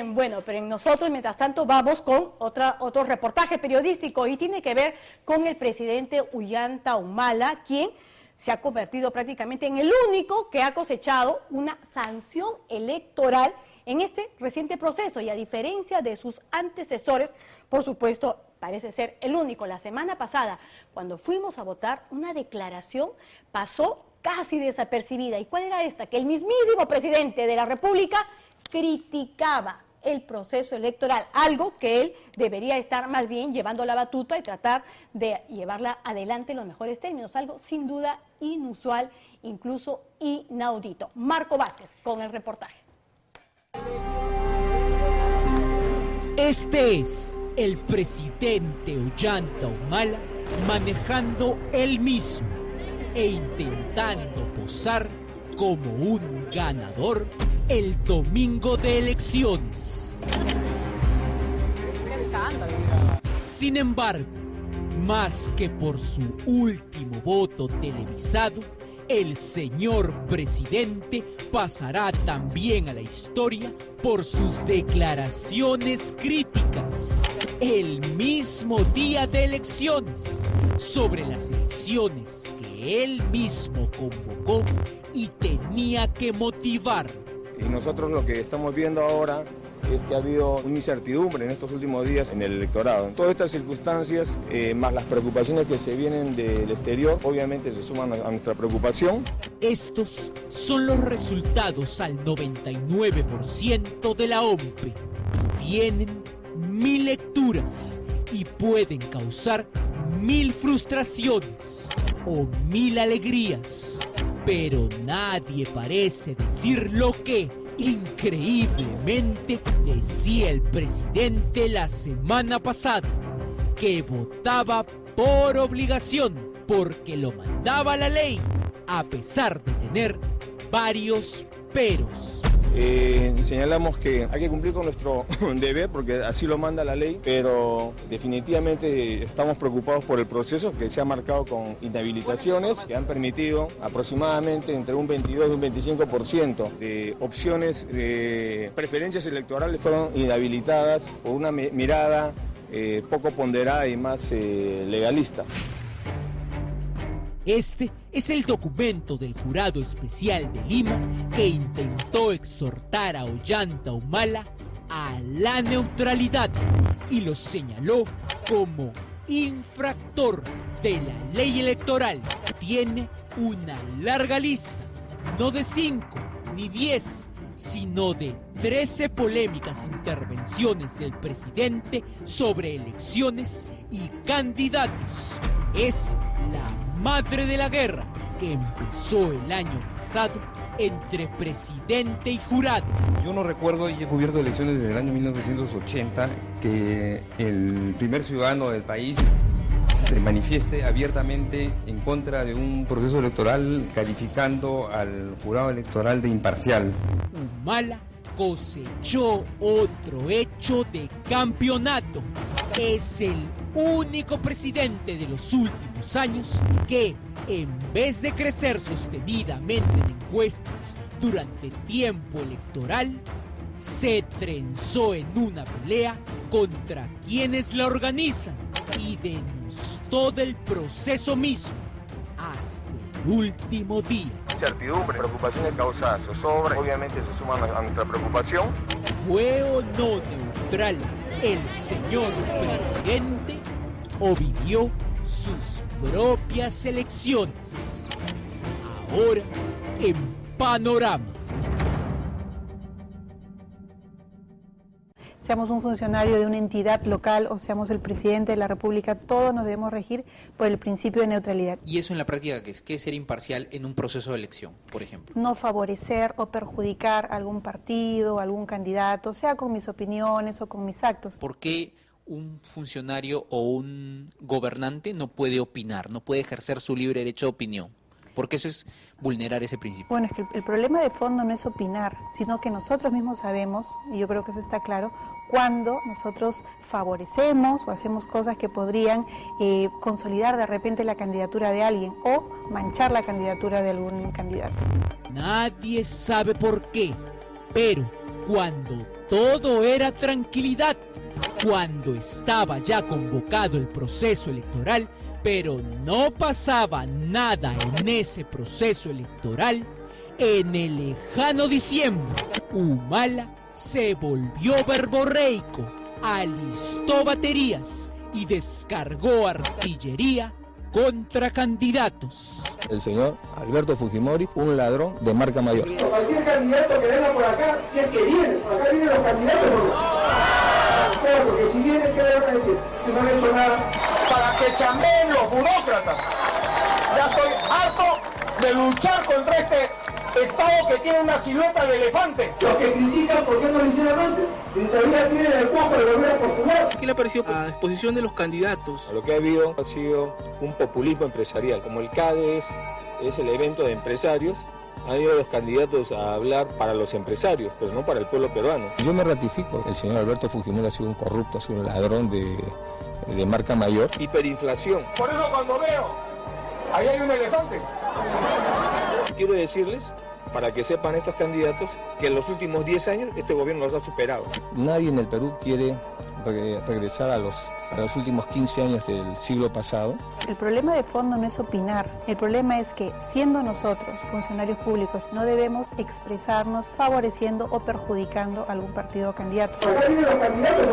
Bien, bueno, pero en nosotros, mientras tanto, vamos con otro reportaje periodístico y tiene que ver con el presidente Ollanta Humala, quien se ha convertido prácticamente en el único que ha cosechado una sanción electoral en este reciente proceso y a diferencia de sus antecesores, por supuesto, parece ser el único. La semana pasada, cuando fuimos a votar, una declaración pasó casi desapercibida. ¿Y cuál era esta? Que el mismísimo presidente de la República criticaba el proceso electoral, algo que él debería estar más bien llevando la batuta y tratar de llevarla adelante en los mejores términos, algo sin duda inusual, incluso inaudito. Marco Vázquez con el reportaje. Este es el presidente Ollanta Humala manejando él mismo e intentando posar como un ganador el domingo de elecciones. Sin embargo, más que por su último voto televisado, el señor presidente pasará también a la historia por sus declaraciones críticas el mismo día de elecciones sobre las elecciones que él mismo convocó y tenía que motivar. Y nosotros lo que estamos viendo ahora es que ha habido una incertidumbre en estos últimos días en el electorado. Todas estas circunstancias, más las preocupaciones que se vienen del exterior, obviamente se suman a nuestra preocupación. Estos son los resultados al 99% de la OMPE. Tienen 1000 lecturas y pueden causar 1000 frustraciones o 1000 alegrías. Pero nadie parece decir lo que, increíblemente, decía el presidente la semana pasada, que votaba por obligación, porque lo mandaba la ley, a pesar de tener varios peros. Señalamos que hay que cumplir con nuestro deber porque así lo manda la ley, pero definitivamente estamos preocupados por el proceso que se ha marcado con inhabilitaciones que han permitido aproximadamente entre un 22 y un 25% de opciones de preferencias electorales fueron inhabilitadas por una mirada poco ponderada y más legalista. Este es el documento del Jurado Especial de Lima que intentó exhortar a Ollanta Humala a la neutralidad y lo señaló como infractor de la ley electoral. Tiene una larga lista, no de 5 ni 10, sino de 13 polémicas intervenciones del presidente sobre elecciones y candidatos. Es la madre de la guerra que empezó el año pasado entre presidente y jurado. Yo no recuerdo, y he cubierto elecciones desde el año 1980, que el primer ciudadano del país se manifieste abiertamente en contra de un proceso electoral calificando al jurado electoral de imparcial. Humala cosechó otro hecho de campeonato. Es el único presidente de los últimos años que, en vez de crecer sostenidamente en encuestas durante tiempo electoral, se trenzó en una pelea contra quienes la organizan y denostó del proceso mismo hasta el último día. Incertidumbre, preocupaciones causadas zozobra, obviamente se suman a nuestra preocupación. ¿Fue o no neutral el señor presidente o vivió sus propias elecciones? Ahora en Panorama. Seamos un funcionario de una entidad local o seamos el presidente de la República, todos nos debemos regir por el principio de neutralidad. ¿Y eso en la práctica qué es? ¿Qué es ser imparcial en un proceso de elección, por ejemplo? No favorecer o perjudicar a algún partido, algún candidato, sea con mis opiniones o con mis actos. ¿Por qué un funcionario o un gobernante no puede opinar, no puede ejercer su libre derecho de opinión? Porque eso es vulnerar ese principio. Bueno, es que el problema de fondo no es opinar, sino que nosotros mismos sabemos, y yo creo que eso está claro, cuando nosotros favorecemos o hacemos cosas que podrían consolidar de repente la candidatura de alguien o manchar la candidatura de algún candidato. Nadie sabe por qué, pero cuando todo era tranquilidad cuando estaba ya convocado el proceso electoral, pero no pasaba nada en ese proceso electoral. En el lejano diciembre, Humala se volvió verborreico, alistó baterías y descargó artillería contra candidatos. El señor Alberto Fujimori, un ladrón de marca mayor. Cualquier candidato que venga por acá, si es que viene, acá vienen los candidatos, claro, porque si vienen, ¿qué le van a decir? Si no han hecho nada. Para que chambeen los burócratas. Ya estoy harto de luchar contra este Estado que tiene una silueta de elefante. Los que critican, ¿por qué no lo hicieron antes? Y todavía tienen el cuajo de volver a postular. ¿Qué le pareció a disposición de los candidatos? Lo que ha habido ha sido un populismo empresarial. Como el CADE es el evento de empresarios, han ido los candidatos a hablar para los empresarios, pero no para el pueblo peruano. Yo me ratifico, el señor Alberto Fujimori ha sido un corrupto, ha sido un ladrón de marca mayor. Hiperinflación. Por eso cuando veo, ahí hay un elefante. Quiero decirles, para que sepan estos candidatos, que en los últimos 10 años este gobierno los ha superado. Nadie en el Perú quiere regresar a los últimos 15 años del siglo pasado. El problema de fondo no es opinar, el problema es que siendo nosotros funcionarios públicos no debemos expresarnos favoreciendo o perjudicando a algún partido o candidato. Acá vienen los candidatos,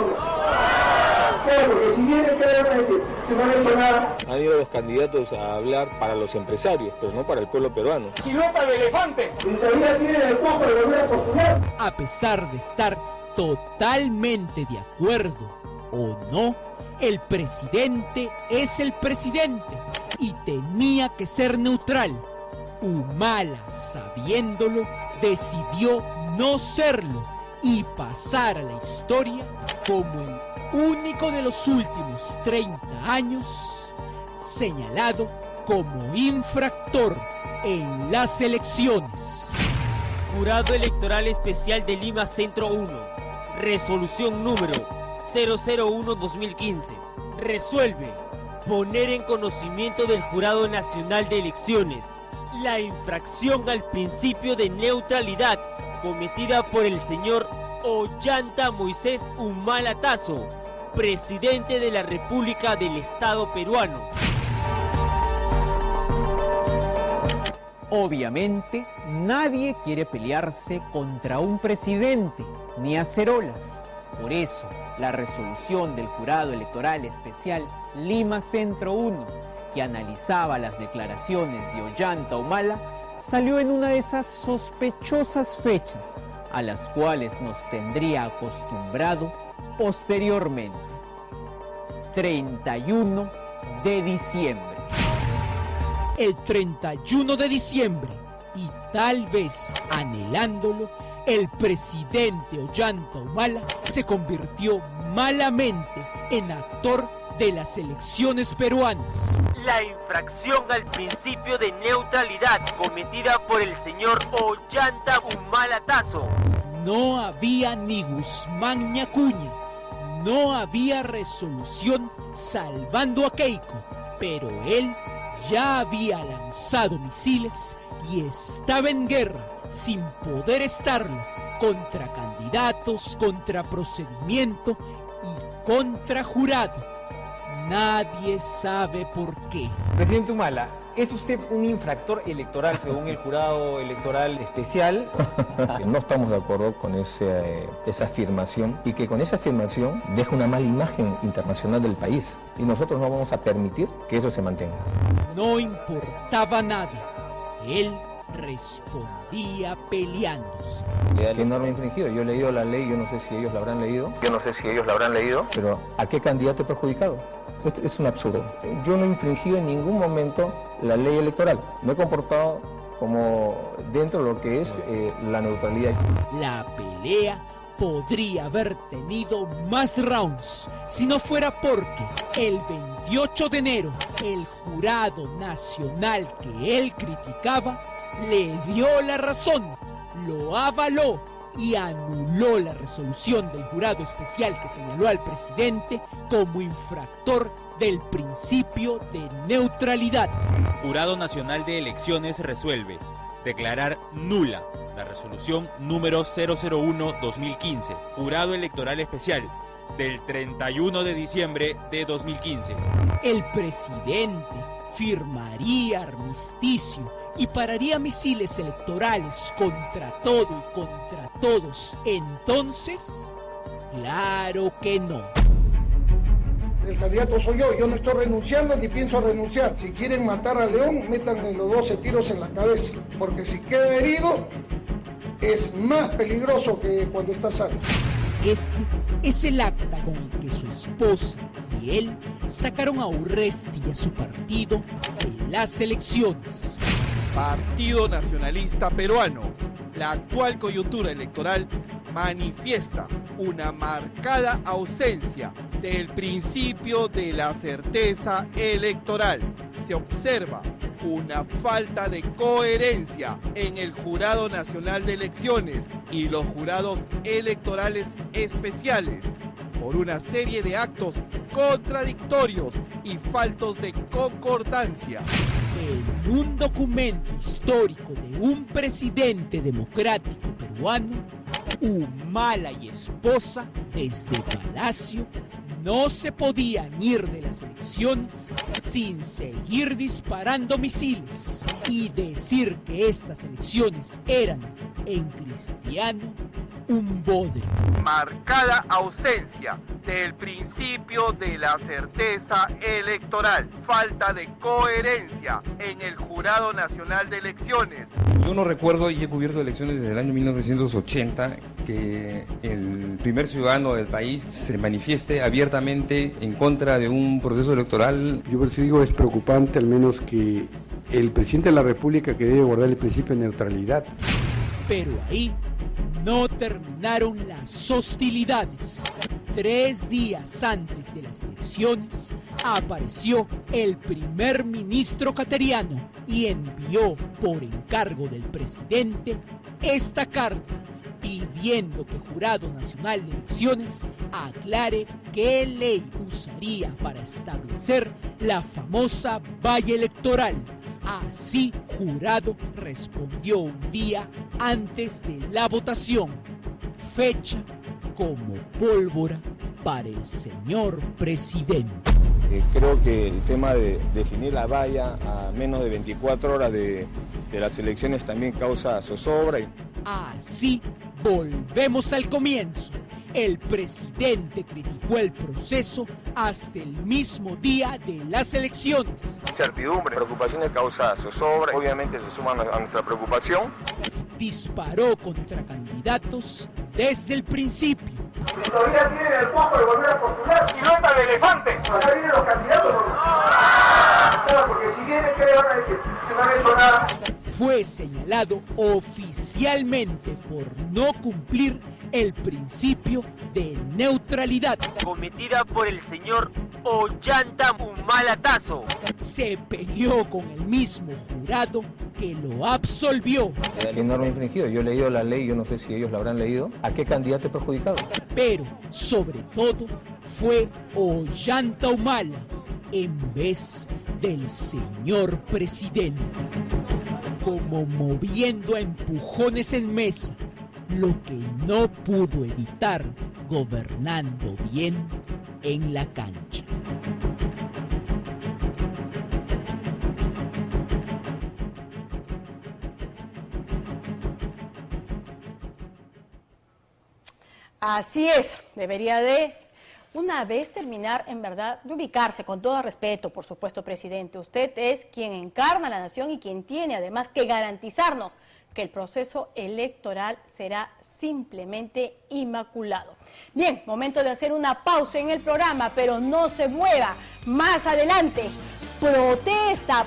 claro, porque si vienen, ¿qué le van a decir? Si no han hecho nada. Han ido los candidatos a hablar para los empresarios, pero no para el pueblo peruano. Silueta de elefante. Y todavía tienen el cuajo de volver a postular. A pesar de estar totalmente de acuerdo o no, el presidente es el presidente y tenía que ser neutral. Humala, sabiéndolo, decidió no serlo y pasar a la historia como el único de los últimos 30 años señalado como infractor en las elecciones. Jurado Electoral Especial de Lima Centro 1, resolución número 001-2015, resuelve poner en conocimiento del Jurado Nacional de Elecciones la infracción al principio de neutralidad cometida por el señor Ollanta Moisés Humala Tasso, presidente de la República del Estado peruano. Obviamente, nadie quiere pelearse contra un presidente ni hacer olas. Por eso, la resolución del Jurado Electoral Especial Lima Centro 1, que analizaba las declaraciones de Ollanta Humala, salió en una de esas sospechosas fechas a las cuales nos tendría acostumbrado posteriormente. 31 de diciembre. El 31 de diciembre, y tal vez anhelándolo, el presidente Ollanta Humala se convirtió malamente en actor de las elecciones peruanas. La infracción al principio de neutralidad cometida por el señor Ollanta Humala Tasso. No había ni Guzmán ni Acuña, no había resolución salvando a Keiko, pero él ya había lanzado misiles y estaba en guerra, sin poder estarlo, contra candidatos, contra procedimiento y contra jurado. Nadie sabe por qué. Presidente Humala, ¿es usted un infractor electoral según el Jurado Electoral Especial? Que no estamos de acuerdo con esa afirmación y que con esa afirmación deja una mala imagen internacional del país y nosotros no vamos a permitir que eso se mantenga. No importaba nada, él respondía peleándose. ¿Qué norma infringido? Yo he leído la ley, yo no sé si ellos la habrán leído. Pero ¿a qué candidato he perjudicado? Esto es un absurdo. Yo no he infringido en ningún momento la ley electoral. Me he comportado como dentro de lo que es la neutralidad. La pelea podría haber tenido más rounds si no fuera porque el 28 de enero el Jurado Nacional que él criticaba le dio la razón, lo avaló y anuló la resolución del Jurado Especial que señaló al presidente como infractor del principio de neutralidad. Jurado Nacional de Elecciones resuelve declarar nula la resolución número 001-2015, Jurado Electoral Especial, del 31 de diciembre de 2015. El presidente firmaría armisticio y pararía misiles electorales contra todo y contra todos. Entonces, claro que no. El candidato soy yo no estoy renunciando ni pienso renunciar. Si quieren matar a León, métanme los 12 tiros en la cabeza, porque si queda herido, es más peligroso que cuando está sano. Este es el acta con el que su esposa y él sacaron a Urresti y a su partido de las elecciones. Partido Nacionalista Peruano. La actual coyuntura electoral manifiesta una marcada ausencia del principio de la certeza electoral. Se observa una falta de coherencia en el Jurado Nacional de Elecciones y los jurados electorales especiales por una serie de actos contradictorios y faltos de concordancia. En un documento histórico de un presidente democrático peruano, Humala y esposa desde Palacio no se podían ir de las elecciones sin seguir disparando misiles y decir que estas elecciones eran, en cristiano, un bodrio. Marcada ausencia del principio de la certeza electoral, falta de coherencia en el Jurado Nacional de Elecciones. Yo no recuerdo, y he cubierto elecciones desde el año 1980, que el primer ciudadano del país se manifieste abiertamente en contra de un proceso electoral. Yo por eso digo, es preocupante al menos que el presidente de la República, que debe guardar el principio de neutralidad. Pero ahí no terminaron las hostilidades. 3 días antes de las elecciones apareció el primer ministro cateriano y envió por encargo del presidente esta carta pidiendo que Jurado Nacional de Elecciones aclare qué ley usaría para establecer la famosa valla electoral. Así, Jurado respondió un día antes de la votación, fecha como pólvora para el señor presidente. Creo que el tema de definir la valla a menos de 24 horas de las elecciones también causa zozobra. Así, volvemos al comienzo. El presidente criticó el proceso hasta el mismo día de las elecciones. Incertidumbre, preocupaciones causa zozobra, obviamente se suman a nuestra preocupación. Disparó contra candidatos desde el principio. Si todavía tienen el poco de volver a postular, silueta de elefante. Acá vienen los candidatos, ¿no? Porque si vienen, ¿qué le van a decir? Si no han hecho nada. Fue señalado oficialmente por no cumplir el principio de neutralidad cometida por el señor Ollanta Humala Tazo. Se peleó con el mismo jurado que lo absolvió. La norma infringida, yo he leído la ley, yo no sé si ellos la habrán leído. ¿A qué candidato he perjudicado? Pero, sobre todo, fue Ollanta Humala en vez del señor presidente. Como moviendo a empujones en mesa, lo que no pudo evitar gobernando bien en la cancha. Así es, debería de una vez terminar en verdad de ubicarse, con todo respeto, por supuesto, presidente. Usted es quien encarna a la nación y quien tiene además que garantizarnos que el proceso electoral será simplemente inmaculado. Bien, momento de hacer una pausa en el programa, pero no se mueva. Más adelante, protesta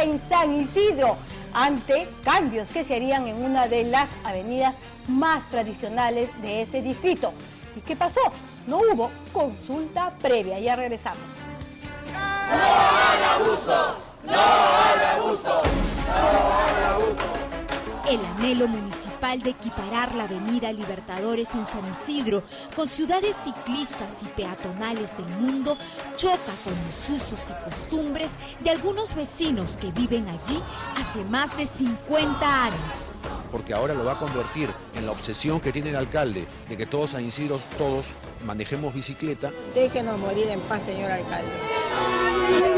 en San Isidro ante cambios que se harían en una de las avenidas más tradicionales de ese distrito. ¿Y qué pasó? No hubo consulta previa. Ya regresamos. ¡No al abuso! ¡No al abuso! ¡No al abuso! El anhelo municipal municipal de equiparar la avenida Libertadores en San Isidro con ciudades ciclistas y peatonales del mundo choca con los usos y costumbres de algunos vecinos que viven allí hace más de 50 años. Porque ahora lo va a convertir en la obsesión que tiene el alcalde de que todos San Isidro, todos manejemos bicicleta. Déjenos morir en paz, señor alcalde.